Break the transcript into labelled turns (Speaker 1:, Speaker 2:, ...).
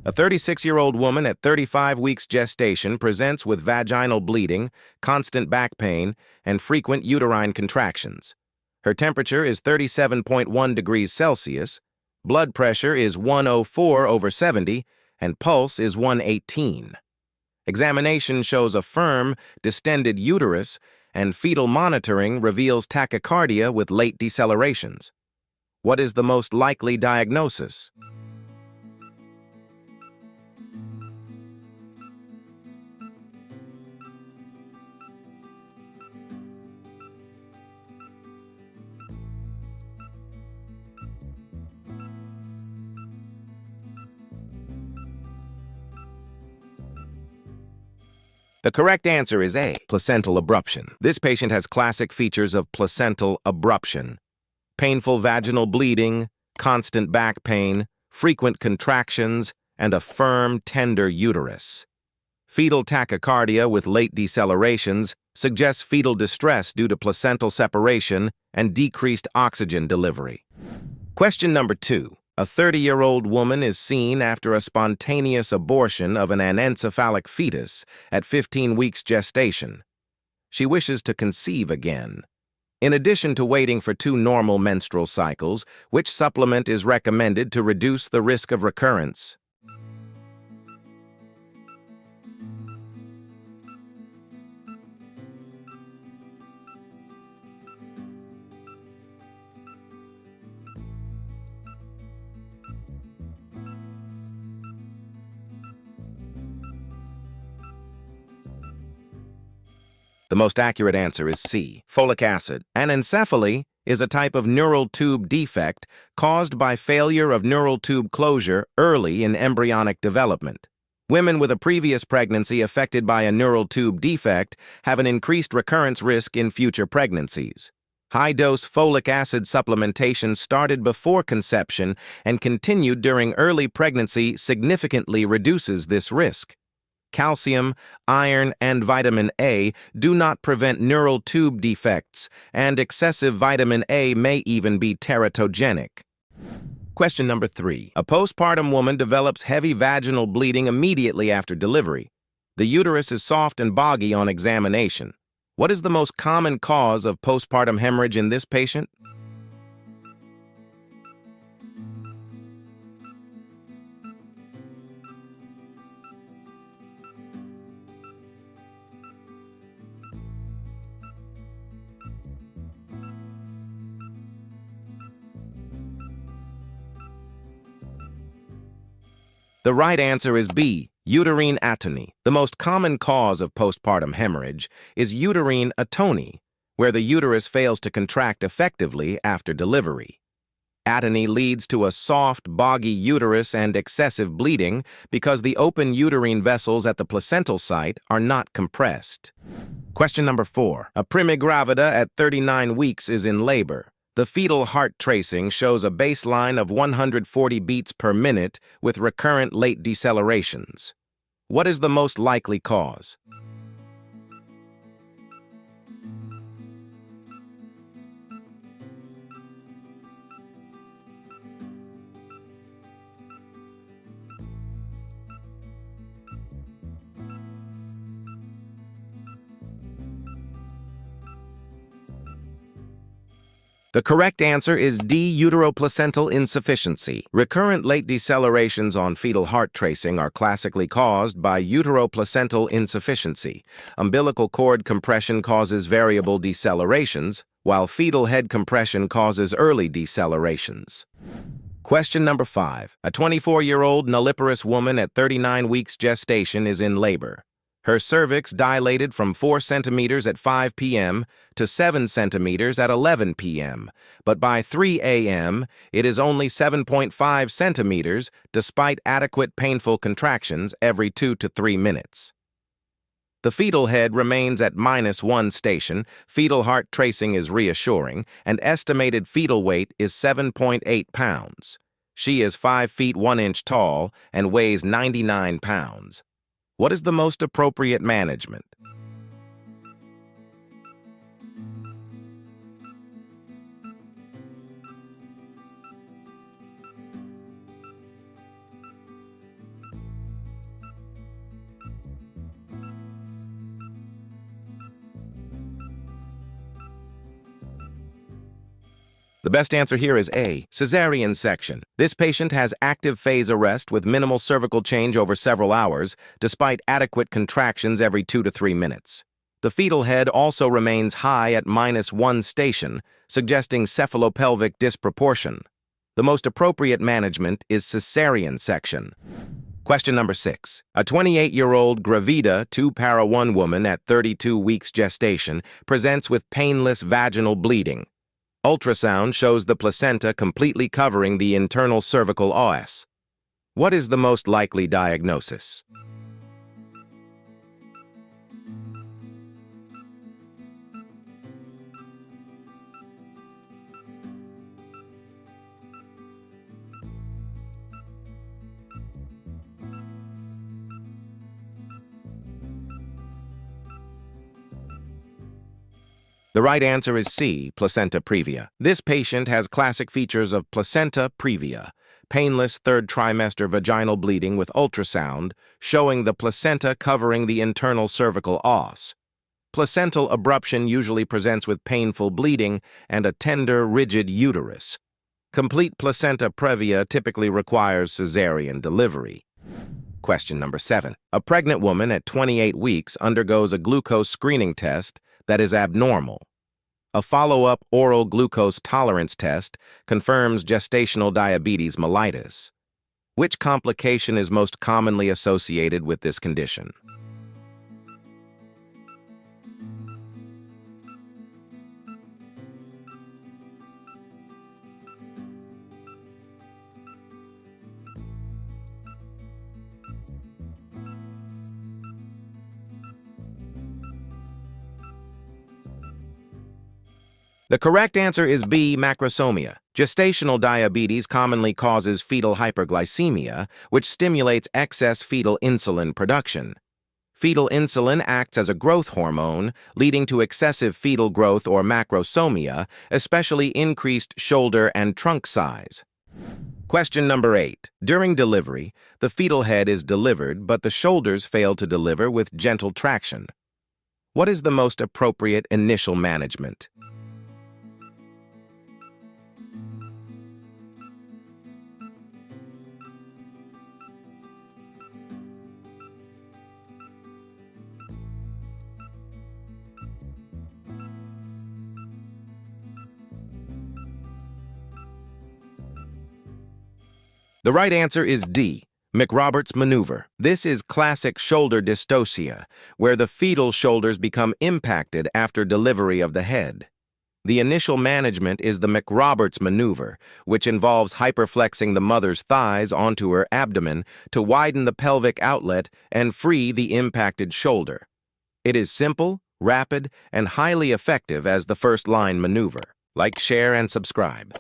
Speaker 1: A 36-year-old woman at 35 weeks gestation presents with vaginal bleeding, constant back pain, and frequent uterine contractions. Her temperature is 37.1 degrees Celsius, blood pressure is 104/70, and pulse is 118. Examination shows a firm, distended uterus, and fetal monitoring reveals tachycardia with late decelerations. What is the most likely diagnosis? The correct answer is A, placental abruption. This patient has classic features of placental abruption: painful vaginal bleeding, constant back pain, frequent contractions, and a firm, tender uterus. Fetal tachycardia with late decelerations suggests fetal distress due to placental separation and decreased oxygen delivery. Question number 2. A 30-year-old woman is seen after a spontaneous abortion of an anencephalic fetus at 15 weeks gestation. She wishes to conceive again. In addition to waiting for 2 normal menstrual cycles, which supplement is recommended to reduce the risk of recurrence? The most accurate answer is C, folic acid. Anencephaly is a type of neural tube defect caused by failure of neural tube closure early in embryonic development. Women with a previous pregnancy affected by a neural tube defect have an increased recurrence risk in future pregnancies. High-dose folic acid supplementation started before conception and continued during early pregnancy significantly reduces this risk. Calcium, iron, and vitamin A do not prevent neural tube defects, and excessive vitamin A may even be teratogenic. Question number 3. A postpartum woman develops heavy vaginal bleeding immediately after delivery. The uterus is soft and boggy on examination. What is the most common cause of postpartum hemorrhage in this patient? The right answer is B, uterine atony. The most common cause of postpartum hemorrhage is uterine atony, where the uterus fails to contract effectively after delivery. Atony leads to a soft, boggy uterus and excessive bleeding because the open uterine vessels at the placental site are not compressed. Question number 4. A primigravida at 39 weeks is in labor. The fetal heart tracing shows a baseline of 140 beats per minute with recurrent late decelerations. What is the most likely cause? The correct answer is D, uteroplacental insufficiency. Recurrent late decelerations on fetal heart tracing are classically caused by uteroplacental insufficiency. Umbilical cord compression causes variable decelerations, while fetal head compression causes early decelerations. Question number 5. A 24-year-old nulliparous woman at 39 weeks gestation is in labor. Her cervix dilated from 4 centimeters at 5 p.m. to 7 centimeters at 11 p.m., but by 3 a.m. it is only 7.5 centimeters despite adequate painful contractions every 2 to 3 minutes. The fetal head remains at -1 station, fetal heart tracing is reassuring, and estimated fetal weight is 7.8 pounds. She is 5 feet 1 inch tall and weighs 99 pounds. What is the most appropriate management? The best answer here is A, cesarean section. This patient has active phase arrest with minimal cervical change over several hours, despite adequate contractions every 2 to 3 minutes. The fetal head also remains high at -1 station, suggesting cephalopelvic disproportion. The most appropriate management is cesarean section. Question number 6. A 28-year-old gravida 2-para-1 woman at 32 weeks gestation presents with painless vaginal bleeding. Ultrasound shows the placenta completely covering the internal cervical os. What is the most likely diagnosis? The right answer is C, placenta previa. This patient has classic features of placenta previa, painless 3rd trimester vaginal bleeding with ultrasound, showing the placenta covering the internal cervical os. Placental abruption usually presents with painful bleeding and a tender, rigid uterus. Complete placenta previa typically requires cesarean delivery. Question number 7. A pregnant woman at 28 weeks undergoes a glucose screening test that is abnormal. A follow-up oral glucose tolerance test confirms gestational diabetes mellitus. Which complication is most commonly associated with this condition? The correct answer is B, macrosomia. Gestational diabetes commonly causes fetal hyperglycemia, which stimulates excess fetal insulin production. Fetal insulin acts as a growth hormone, leading to excessive fetal growth or macrosomia, especially increased shoulder and trunk size. Question number 8. During delivery, the fetal head is delivered, but the shoulders fail to deliver with gentle traction. What is the most appropriate initial management? The right answer is D, McRoberts maneuver. This is classic shoulder dystocia, where the fetal shoulders become impacted after delivery of the head. The initial management is the McRoberts maneuver, which involves hyperflexing the mother's thighs onto her abdomen to widen the pelvic outlet and free the impacted shoulder. It is simple, rapid, and highly effective as the first-line maneuver. Like, share, and subscribe.